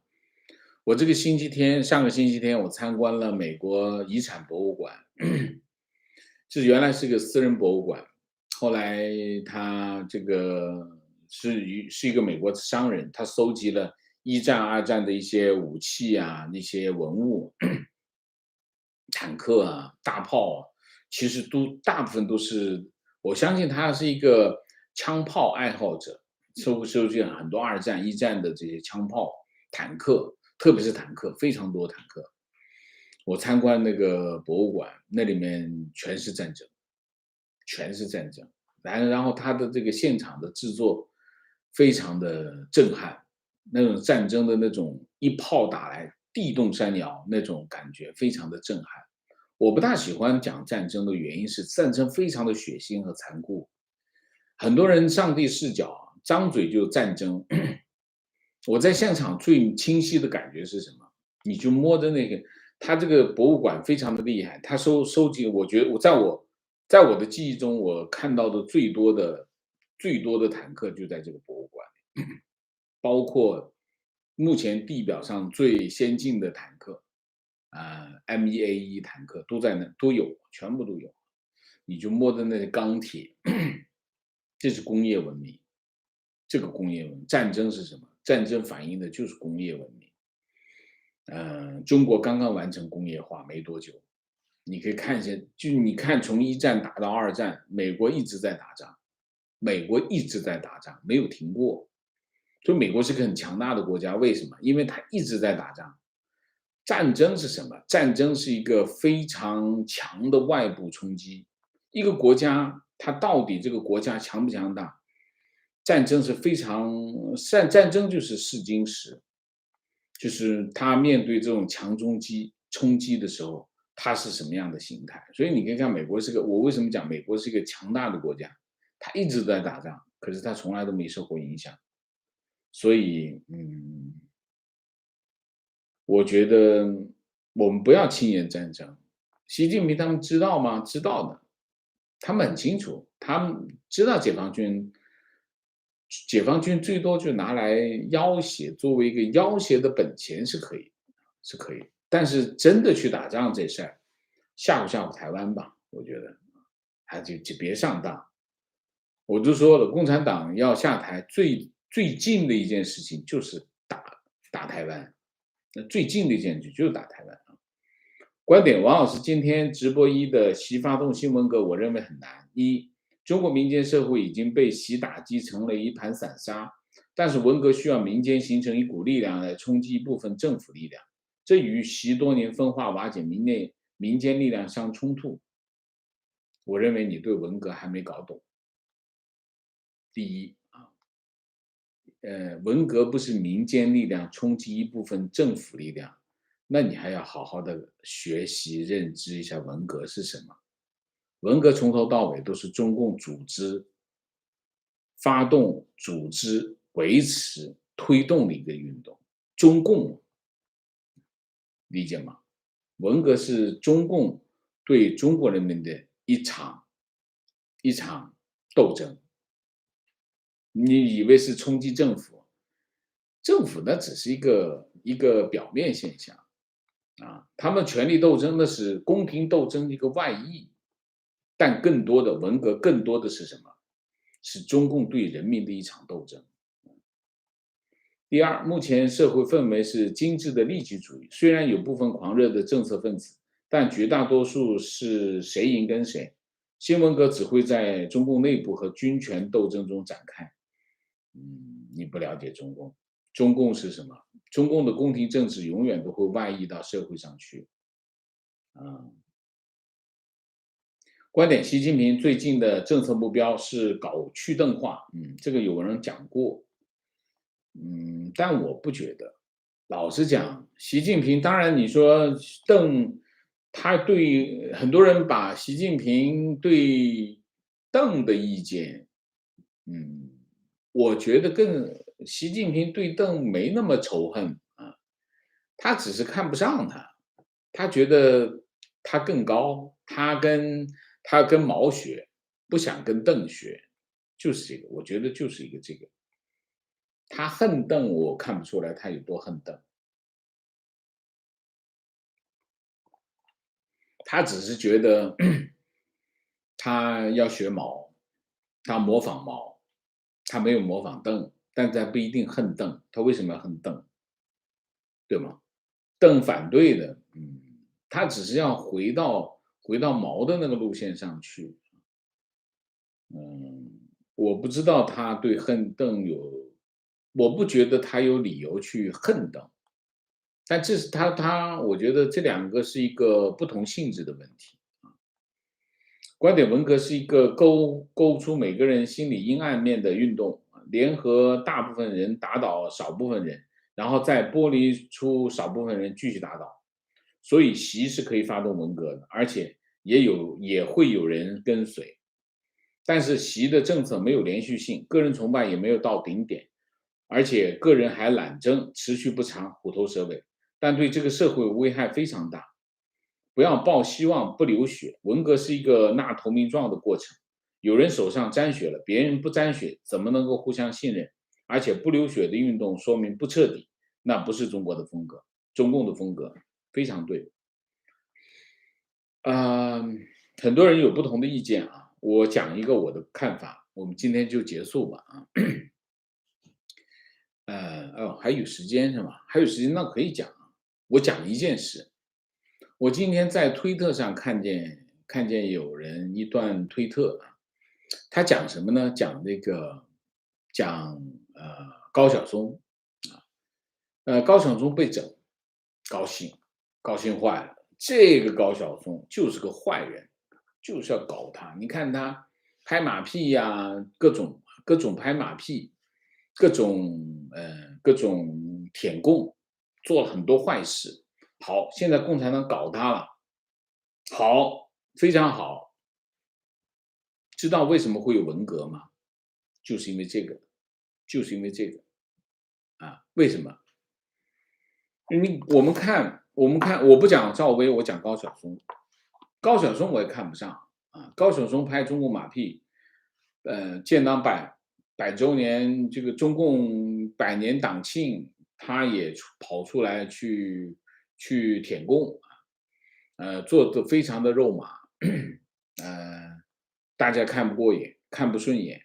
A: 我这个星期天，上个星期天，我参观了美国遗产博物馆，这原来是个私人博物馆，后来他这个是一个美国的商人，他搜集了一战、二战的一些武器啊，那些文物，坦克啊、大炮啊，其实大部分都是，我相信他是一个枪炮爱好者，收集了很多二战、一战的这些枪炮、坦克，特别是坦克，非常多坦克。我参观那个博物馆，那里面全是战争，全是战争然后他的这个现场的制作非常的震撼，那种战争的那种一炮打来，地动山摇那种感觉非常的震撼。我不大喜欢讲战争的原因是，战争非常的血腥和残酷，很多人上帝视角，张嘴就战争。我在现场最清晰的感觉是什么？你就摸着那个，他这个博物馆非常的厉害，他收集，我觉得在我的记忆中，我看到的最多的坦克就在这个博物馆里，包括目前地表上最先进的坦克，M1A1坦克都在那都有，全部都有。你就摸着那个钢铁，这是工业文明。这个工业文明，战争是什么？战争反映的就是工业文明。中国刚刚完成工业化没多久，你可以看一下，就你看从一战打到二战，美国一直在打仗，美国一直在打仗，没有停过。所以美国是个很强大的国家，为什么？因为它一直在打仗。战争是什么？战争是一个非常强的外部冲击。一个国家，它到底这个国家强不强大？战争是非常战争就是试金石，就是他面对这种强冲击的时候，他是什么样的心态？所以你可以看美国是个，我为什么讲美国是一个强大的国家？他一直在打仗，可是他从来都没受过影响。所以，我觉得我们不要轻言战争。习近平他们知道吗？知道的，他们很清楚，他们知道解放军最多就拿来要挟，作为一个要挟的本钱是可以，是可以。但是真的去打仗这事儿，吓唬吓唬台湾吧，我觉得，还就别上当。我就说了，共产党要下台最近的一件事情就是打台湾，那最近的一件事就是打台湾啊。观点，王老师今天直播的习发动新文革，我认为很难。一，中国民间社会已经被习打击成了一盘散沙，但是文革需要民间形成一股力量来冲击一部分政府力量，这与习多年分化瓦解民间力量相冲突。我认为你对文革还没搞懂。第一啊，文革不是民间力量冲击一部分政府力量，那你还要好好的学习认知一下文革是什么。文革从头到尾都是中共组织、发动、组织、维持、推动的一个运动。中共理解吗？文革是中共对中国人民的一场斗争。你以为是冲击政府，政府那只是一个表面现象啊。他们权力斗争那是公平斗争的一个外衣，但更多的文革更多的是什么？是中共对人民的一场斗争。第二，目前社会氛围是精致的利己主义，虽然有部分狂热的政策分子，但绝大多数是谁赢跟谁。新文革只会在中共内部和军权斗争中展开。你不了解中共，中共是什么？中共的宫廷政治永远都会外溢到社会上去。观点：习近平最近的政策目标是搞去邓化。这个有人讲过。但我不觉得。老实讲，习近平当然你说他对很多人把习近平对邓的意见，我觉得习近平对邓没那么仇恨啊，他只是看不上他，他觉得他更高，他跟毛学，不想跟邓学，就是这个，我觉得就是一个这个。他恨邓，我看不出来他有多恨邓，他只是觉得他要学毛，他模仿毛，他没有模仿邓，但他不一定恨邓，他为什么要恨邓？对吗？邓反对的，他只是要回到毛的那个路线上去。我不知道他对恨邓我不觉得他有理由去恨邓。但这是我觉得这两个是一个不同性质的问题。观点文革是一个勾出每个人心理阴暗面的运动，联合大部分人打倒少部分人，然后再剥离出少部分人继续打倒。所以习是可以发动文革的，而且也会有人跟随。但是习的政策没有连续性，个人崇拜也没有到顶点，而且个人还懒政，持续不长，虎头蛇尾，但对这个社会危害非常大。不要抱希望，不流血。文革是一个纳投名状的过程，有人手上沾血了，别人不沾血，怎么能够互相信任？而且不流血的运动说明不彻底，那不是中国的风格，中共的风格非常对。很多人有不同的意见啊，我讲一个我的看法，我们今天就结束吧啊。还有时间是吗？还有时间，那可以讲啊。我讲一件事，我今天在推特上看见有人一段推特啊，他讲什么呢？讲高晓松啊，高晓松被整，高兴，高兴坏了。这个高晓松就是个坏人，就是要搞他。你看他拍马屁呀、各种拍马屁，各种舔共，做了很多坏事。好，现在共产党搞他了，好，非常好。知道为什么会有文革吗？就是因为这个，就是因为这个啊。为什么？我们看，我不讲赵薇，我讲高晓松。高晓松我也看不上啊。高晓松拍中共马屁，建党百周年，这个中共100年党庆，他也跑出来去舔共，做的非常的肉麻，大家看不过眼，看不顺眼。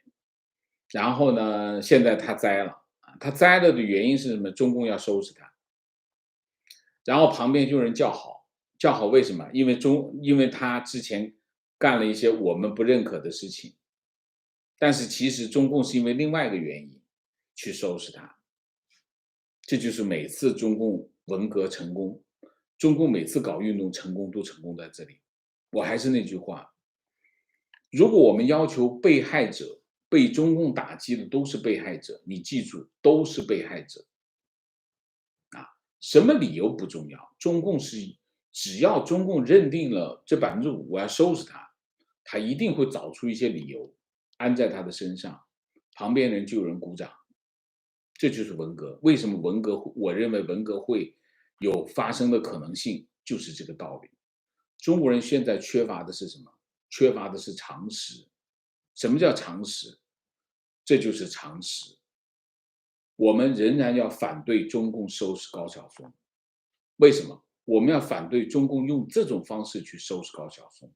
A: 然后呢，现在他栽了，他栽了的原因是什么？中共要收拾他。然后旁边就有人叫好，叫好为什么？因为他之前干了一些我们不认可的事情，但是其实中共是因为另外一个原因去收拾他。这就是每次中共文革成功，中共每次搞运动成功都成功在这里。我还是那句话，如果我们要求被害者被中共打击的都是被害者，你记住，都是被害者。什么理由不重要，只要中共认定了这5%我要收拾他，他一定会找出一些理由安在他的身上，旁边人就有人鼓掌。这就是文革。为什么我认为文革会有发生的可能性，就是这个道理。中国人现在缺乏的是什么？缺乏的是常识。什么叫常识？这就是常识。我们仍然要反对中共收拾高晓松。为什么？我们要反对中共用这种方式去收拾高晓松。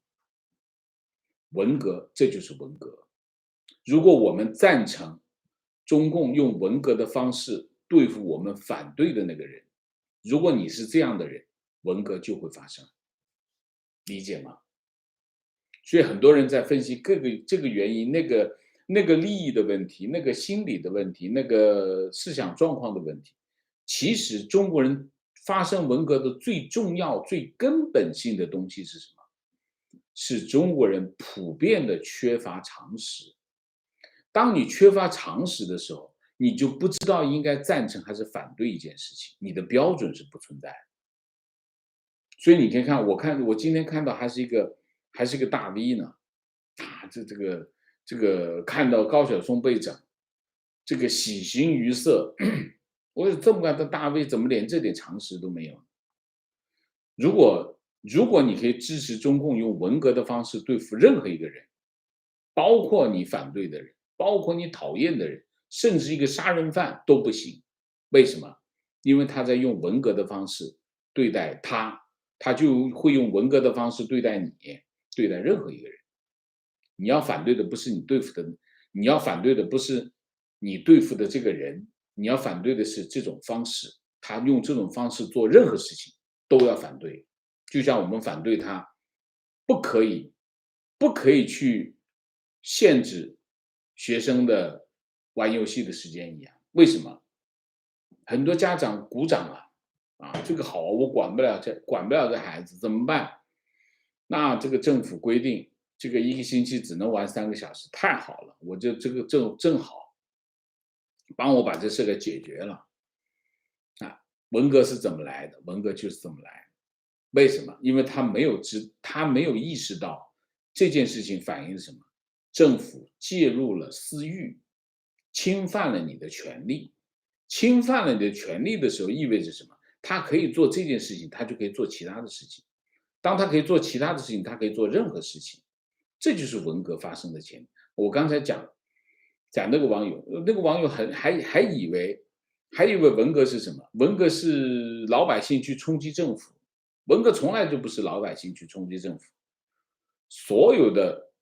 A: 文革，这就是文革。如果我们赞成中共用文革的方式对付我们反对的那个人，如果你是这样的人，文革就会发生。理解吗？所以很多人在分析这个原因，那个利益的问题，那个心理的问题，那个思想状况的问题。其实中国人发生文革的最重要、最根本性的东西是什么？是中国人普遍的缺乏常识。当你缺乏常识的时候，你就不知道应该赞成还是反对一件事情，你的标准是不存在的。所以你可以看，我今天看到还是一个大 V 呢，啊，这个看到高晓松被整，这个喜形于色。我有这么大的大 V，怎么连这点常识都没有？如果你可以支持中共用文革的方式对付任何一个人，包括你反对的人，包括你讨厌的人，甚至一个杀人犯都不行。为什么？因为他在用文革的方式对待他，他就会用文革的方式对待你，对待任何一个人。你要反对的不是你对付的，你要反对的不是你对付的这个人，你要反对的是这种方式。他用这种方式做任何事情都要反对，就像我们反对他不可以去限制学生的玩游戏的时间一样。为什么？很多家长鼓掌这个好，我管不了这孩子怎么办？那这个政府规定这个一个星期只能玩3个小时，太好了，我就这个正好帮我把这事给解决了。啊，文革是怎么来的？文革就是这么来的。为什么？因为他没有意识到这件事情反映什么？政府介入了私欲，侵犯了你的权利。侵犯了你的权利的时候，意味着什么？他可以做这件事情，他就可以做其他的事情。当他可以做其他的事情，他可以做任何事情。这就是文革发生的前提。我刚才讲那个网友，还以为文革是什么？文革是老百姓去冲击政府，文革从来就不是老百姓去冲击政府，所有的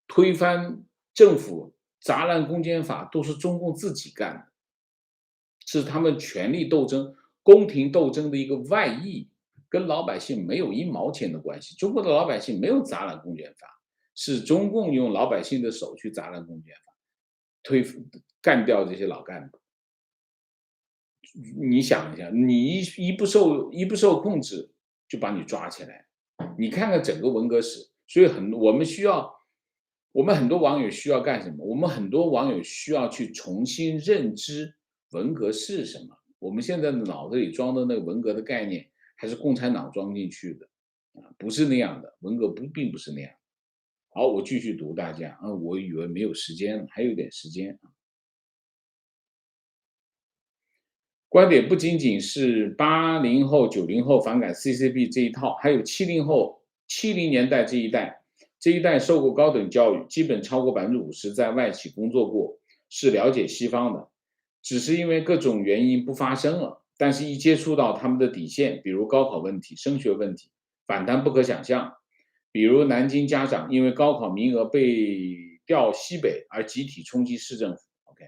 A: 推翻政府、砸烂公检法都是中共自己干的，是他们权力斗争、宫廷斗争的一个外溢，跟老百姓没有1毛钱的关系。中国的老百姓没有砸烂公检法，是中共用老百姓的手去砸烂公检法，干掉这些老干部。你想一下，你一不受控制，就把你抓起来。你看看整个文革史，所以我们很多网友需要干什么？我们很多网友需要去重新认知文革是什么。我们现在的脑子里装的那个文革的概念，还是共产党装进去的，不是那样的。文革并不是那样。好，我继续读大家啊，我以为没有时间了，还有点时间啊。观点不仅仅是80后、90后反感 CCP 这一套，还有70后、70年代这一代受过高等教育，基本超过50%在外企工作过，是了解西方的，只是因为各种原因不发声了。但是，一接触到他们的底线，比如高考问题、升学问题，反弹不可想象。比如南京家长因为高考名额被调西北而集体冲击市政府。OK，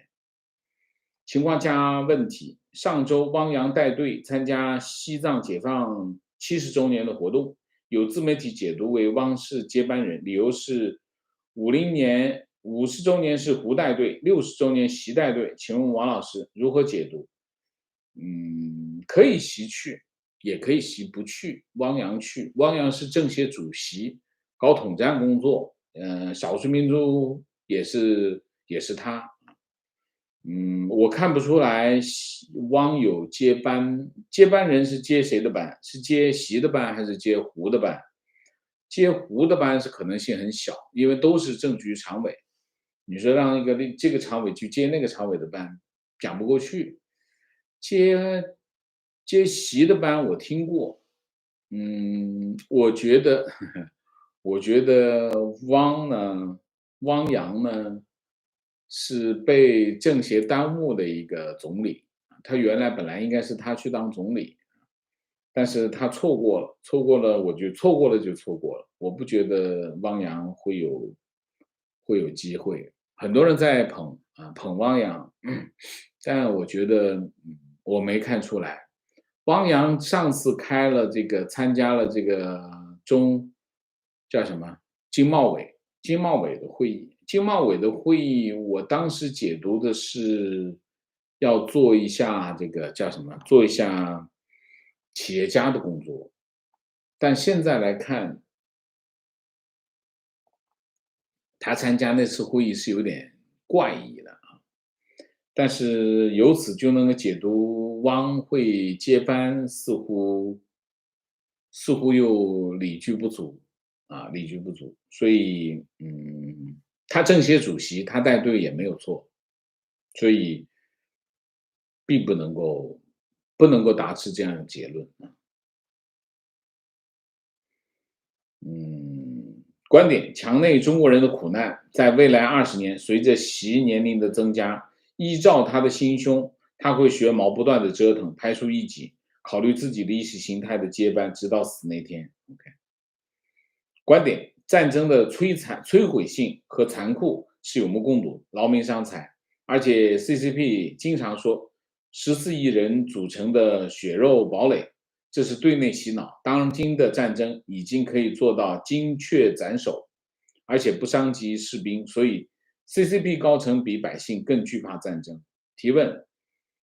A: 情况加问题。上周汪洋带队参加西藏解放70周年的活动，有自媒体解读为汪氏接班人，理由是50周年是胡带队，60周年习带队。请问王老师如何解读？可以习去，也可以习不去。汪洋去，汪洋是政协主席，搞统战工作。少数民族也是他。我看不出来汪有接班，接班人是接谁的班？是接习的班还是接胡的班？接胡的班是可能性很小，因为都是政局常委。你说让这个常委去接那个常委的班，讲不过去。接习的班我听过。我觉得我觉得汪洋呢是被政协耽误的一个总理。他原来本来应该是他去当总理，但是他错过了，我觉得错过了就错过了。我不觉得汪洋会有机会。很多人在捧汪洋，但我觉得我没看出来。汪洋上次参加了这个叫什么经贸委的会议。经贸委的会议，我当时解读的是要做一下这个叫什么，做一下企业家的工作。但现在来看，他参加那次会议是有点怪异的啊。但是由此就能够解读汪会接班，似乎又理据不足啊，理据不足。所以他政协主席，他带队也没有错，所以并不能够达成这样的结论。观点：墙内中国人的苦难，在未来20年，随着习年龄的增加，依照他的心胸，他会学毛不断的折腾，排除异己，考虑自己的意识形态的接班，直到死那天。OK。观点：战争的摧毁性和残酷是有目共睹，劳民伤财。而且 CCP 经常说14亿人组成的血肉堡垒，这是对内洗脑。当今的战争已经可以做到精确斩首，而且不伤及士兵，所以 CCP 高层比百姓更惧怕战争。提问：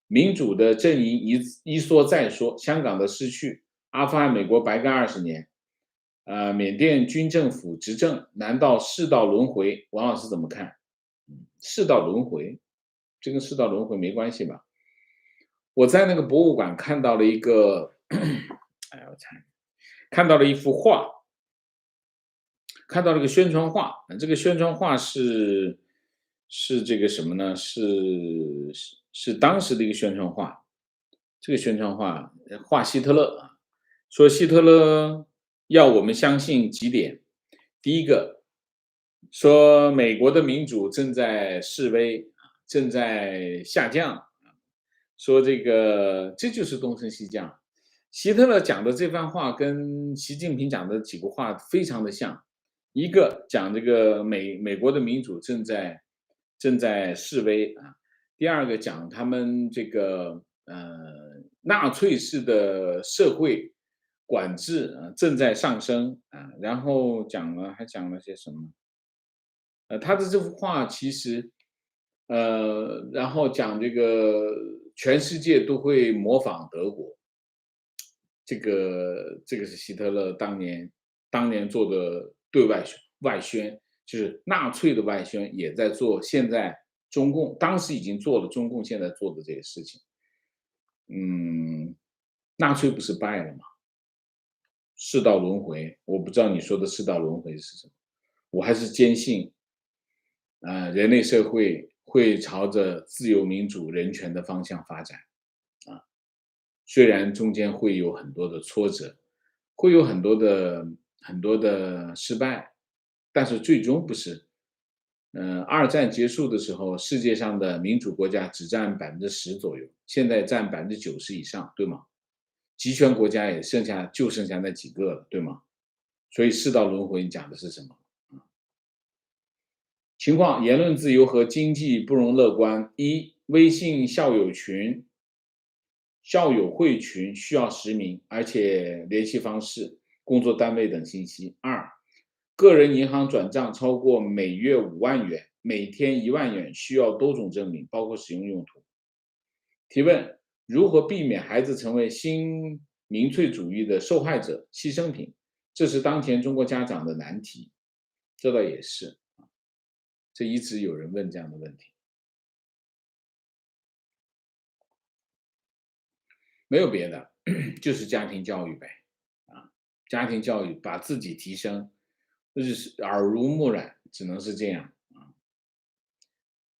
A: 民主的阵营一说再说，香港的失去，阿富汗美国白干20年，缅甸军政府执政，难道世道轮回？王老师怎么看？世道轮回，这跟世道轮回没关系吧？我在那个博物馆看到了一个，哎，我猜，看到了一幅画，看到了一个宣传画。这个宣传画是这个什么呢？是当时的一个宣传画。这个宣传画画希特勒啊，说希特勒要我们相信几点。第一个，说美国的民主正在式微，正在下降。说这就是东升西降。希特勒讲的这番话跟习近平讲的几个话非常的像，一个讲这个美国的民主正在式微啊，第二个讲他们这个纳粹式的社会管制正在上升啊，然后还讲了些什么？他的这幅画其实，然后讲这个全世界都会模仿德国，这个是希特勒当年做的对外宣，就是纳粹的外宣也在做，现在中共当时已经做了中共现在做的这些事情。纳粹不是败了吗？世道轮回，我不知道你说的世道轮回是什么，我还是坚信人类社会会朝着自由、民主、人权的方向发展，啊，虽然中间会有很多的挫折，会有很多的失败，但是最终不是。二战结束的时候，世界上的民主国家只占10%左右，现在占90%以上，对吗？集权国家也剩下那几个了，对吗？所以世道轮回讲的是什么？情况：言论自由和经济不容乐观。一、微信校友会群需要实名，而且联系方式、工作单位等信息。二、个人银行转账超过每月5万元，每天1万元，需要多种证明，包括使用用途。提问：如何避免孩子成为新民粹主义的受害者、牺牲品？这是当前中国家长的难题。这倒也是。这一直有人问这样的问题，没有别的，就是家庭教育呗，家庭教育把自己提升，就是耳濡目染，只能是这样啊。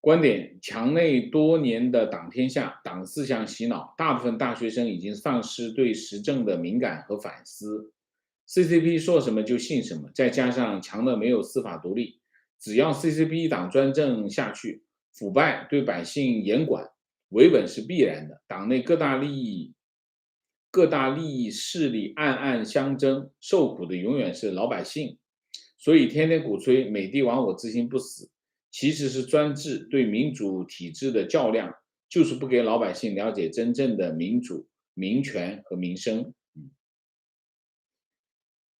A: 观点：墙内多年的党天下、党思想洗脑，大部分大学生已经丧失对时政的敏感和反思。CCP 说什么就信什么，再加上强的没有司法独立。只要 CCP 党专政下去，腐败对百姓严管，维稳是必然的。党内各大利益势力暗暗相争，受苦的永远是老百姓。所以天天鼓吹美帝亡我自心不死，其实是专制对民主体制的较量，就是不给老百姓了解真正的民主、民权和民生。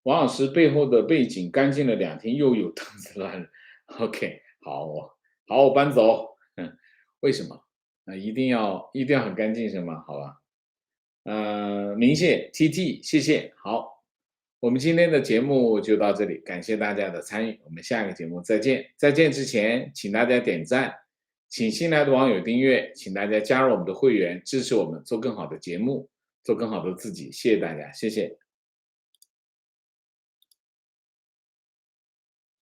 A: 王老师背后的背景干净了2天，又有凳子乱了。OK， 好，我搬走。为什么？一定要很干净是吗？好吧。明谢 TT， 谢谢。好，我们今天的节目就到这里，感谢大家的参与，我们下个节目再见。再见之前，请大家点赞，请新来的网友订阅，请大家加入我们的会员，支持我们做更好的节目，做更好的自己。谢谢大家，谢谢。